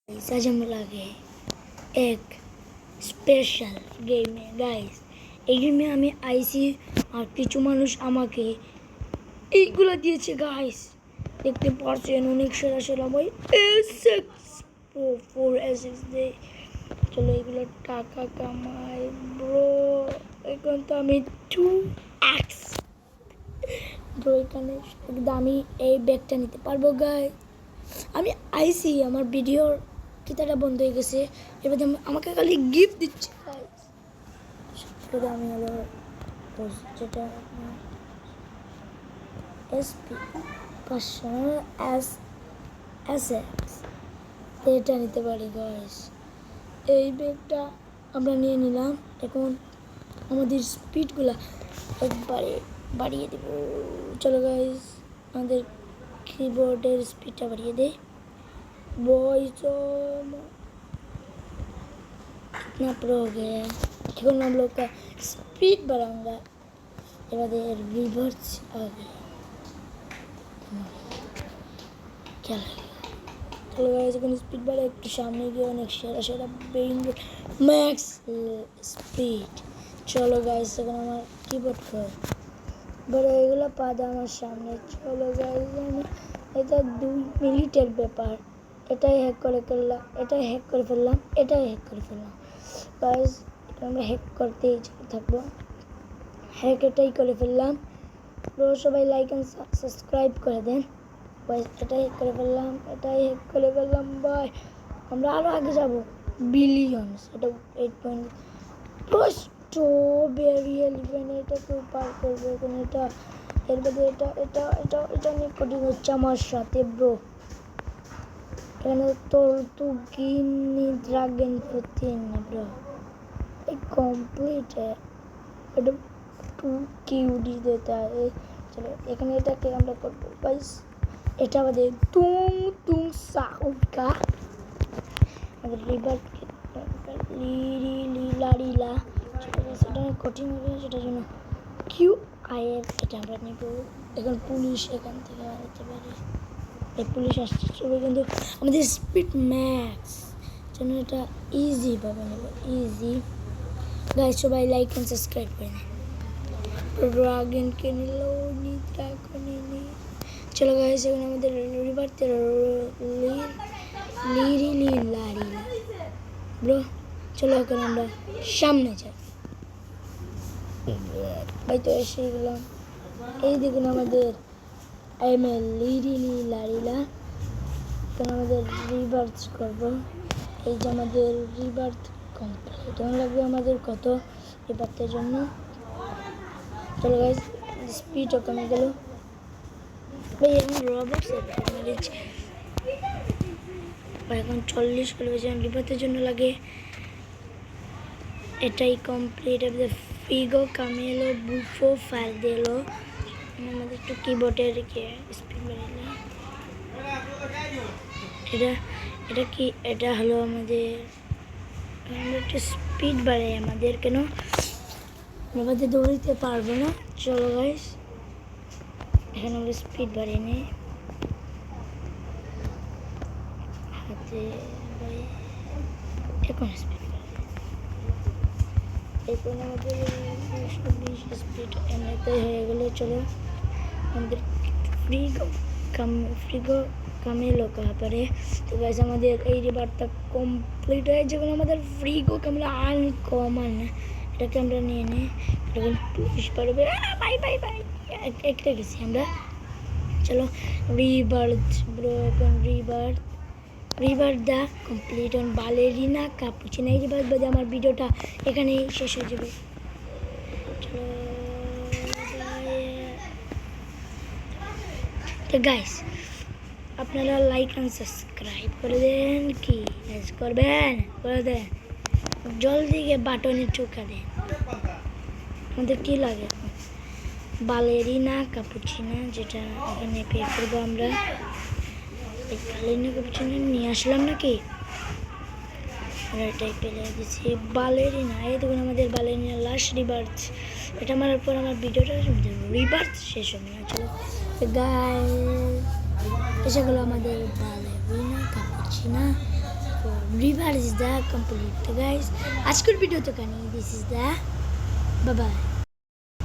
आज हम लगे एक স্পেশাল গেমে গাইস। এই গেমে আমি আইসি আর কিছু মানুষ আমাকে এইগুলো দিয়েছে গাইস, দেখতে পাচ্ছেন অনেক সেরা সেরা ভাই এসএক্স প্রো 4 দিয়ে। চলো এগুলো টাকা কামাই ব্রো। এখন তো আমি 2x ব্রো, এখানে দামি এই ব্যাগটা নিতে পারবো গাইস। আমি আইসি আমার ভিডিওর কিতাটা বন্ধ হয়ে গেছে, এবার আমাকে খালি গিফট দিচ্ছে গাইস। সবথেকে দামি হলো যেটা এসপি 500 এটা নিতে পারি গাইস। এই ব্যাগটা আমরা নিয়ে নিলাম। এখন আমাদের স্পিডগুলা একবারে বাড়িয়ে দেব। চলো গাইস, আমাদের कीबोर्डेर स्पीड बढ़िए दे बॉयज। कितना प्रो हो गया है। देखो हम लोग का स्पीड बढ़ाऊंगा। रिवर्स आ गया, क्या लगेगा। चलो गाइस, स्पीड बढ़ा एक सामने गया नेक्स्ट शेरा शेरा बेइंग मैक्स स्पीड। चलो गाइस, हमारा कीबोर्ड पर বড় এগুলো পাদা আমার সামনে। চলো গাইস, আমি এটা 2 মিনিটের ব্যাপার। এটাই হ্যাক করে ফেললাম, এটাই হ্যাক করে ফেললাম, এটাই হ্যাক করে ফেললাম গাইস। আমরা হ্যাক করতেই থাকবো, হ্যাক এটাই করে ফেললাম ব্রো। সবাই লাইক এন্ড সাবস্ক্রাইব করে দেন গাইস। এটাই হ্যাক করে ফেললাম, এটাই হ্যাক করে ফেললাম ভাই। আমরা আরও আগে যাব বিলিয়নস। এটা 8 স্ট্রবেরি এলিভেন, এটা কেউ পার করবে এখন। এটা এর মধ্যে এটা এটা এটা এটা নিয়ে কঠিন হচ্ছে আমার সাথে ব্রো। এখানে তোর তু গিনি ড্রাগন প্রতিন না ব্রো, এই কমপ্লিট এটা 2 কিউডি দেতা है। চলো এখানে এটাকে আমরা করবো গাইস। এটা আমাদের তুম তুম সাউকা আমাদের রিভার লিরি লীলা লীলা। সেটা কঠিন হবে, সেটার জন্য কিউ আইএর এটা আমরা নেব। এখন পুলিশ এখান থেকে আনতে পারে, এই পুলিশ আসছে চলবে, কিন্তু আমাদের স্পিড ম্যাক্স জন্য এটা ইজিভাবে নেব, ইজি গাইস। সবাই লাইক অ্যান্ড সাবস্ক্রাইব করে নেন। ড্রাগনকে নিল, নিয়ে চলো গাইস। এখন আমাদের রিভারতে লিরি লীলা লীলা ব্রো। চলো এখন আমরা সামনে যাই ভাই। তো এসে গেলাম, এই দেখুন আমাদের এমএল লিরি লীলা লীলা। এখন আমাদের রিভার্স করবো। এই যে আমাদের রিভার্স কমপ্লিট। এখন লাগবে আমাদের কত রিভার্সের জন্য। চলো গাইস, স্পিডও কমে গেল ভাই। এখন রবার্টস এখন 40 কিলোমিটার রিভার্সের জন্য লাগে। এটাই কমপ্লিট। ফিগো কামেলো বুফো ফার দিলো। আমাদের একটু কিবোর্ডের স্পিড বাড়াইলো। এটা এটা কি, এটা হলো আমাদের একটু স্পিড বাড়াই আমাদের, কেন আমাদের দৌড়াইতে পারবো না। চলো গাইস, এখানে আমরা স্পিড বাড়িয়ে নিই হাতে। এখন স্পিড এখন আমাদের 120 স্পিড এমনিতে হয়ে গেলে। চলো আমাদের ফ্রিগো কামেলো কাহা পারে। তো গাইস, আমাদের এই রিভারটা কমপ্লিট হয়ে যখন আমাদের ফ্রিগো কামেলো আনকমন, এটাকে আমরা নিয়ে নিই। এখন পুলিশ পারবে বাই বাই বাই, একটা গেছি আমরা। চলো রিভার্স ব্রো। এখন river the complete on বালেরিনা cappuccino. এই রিভার বাদে আমার ভিডিওটা এখানেই শেষ হয়ে যাবে। তো গাইস, আপনারা লাইক অ্যান্ড সাবস্ক্রাইব করে দেন। কি করবেন, করে দেন জলদি গিয়ে বাটনে টোকা দেন। আমাদের কী লাগে বালেরিনা কাপুচিনো, যেটা এখানে পে করবো আমরা। এই বালেরিনা কাপুচিনো নিয়ে আসলাম নাকি, এটাই পেলে দিচ্ছি বালেরিনা। এই দেখুন আমাদের বালেরিনা লাস্ট রিভার্স। এটা মারার পর আমার ভিডিওটা রিভার্স শেষ হবে না। চলো গাইস, এসে গেলো আমাদের বালেরিনা cappuccino. river is the complete. So guys, আজকের ভিডিও তো কানি, this is the bye bye.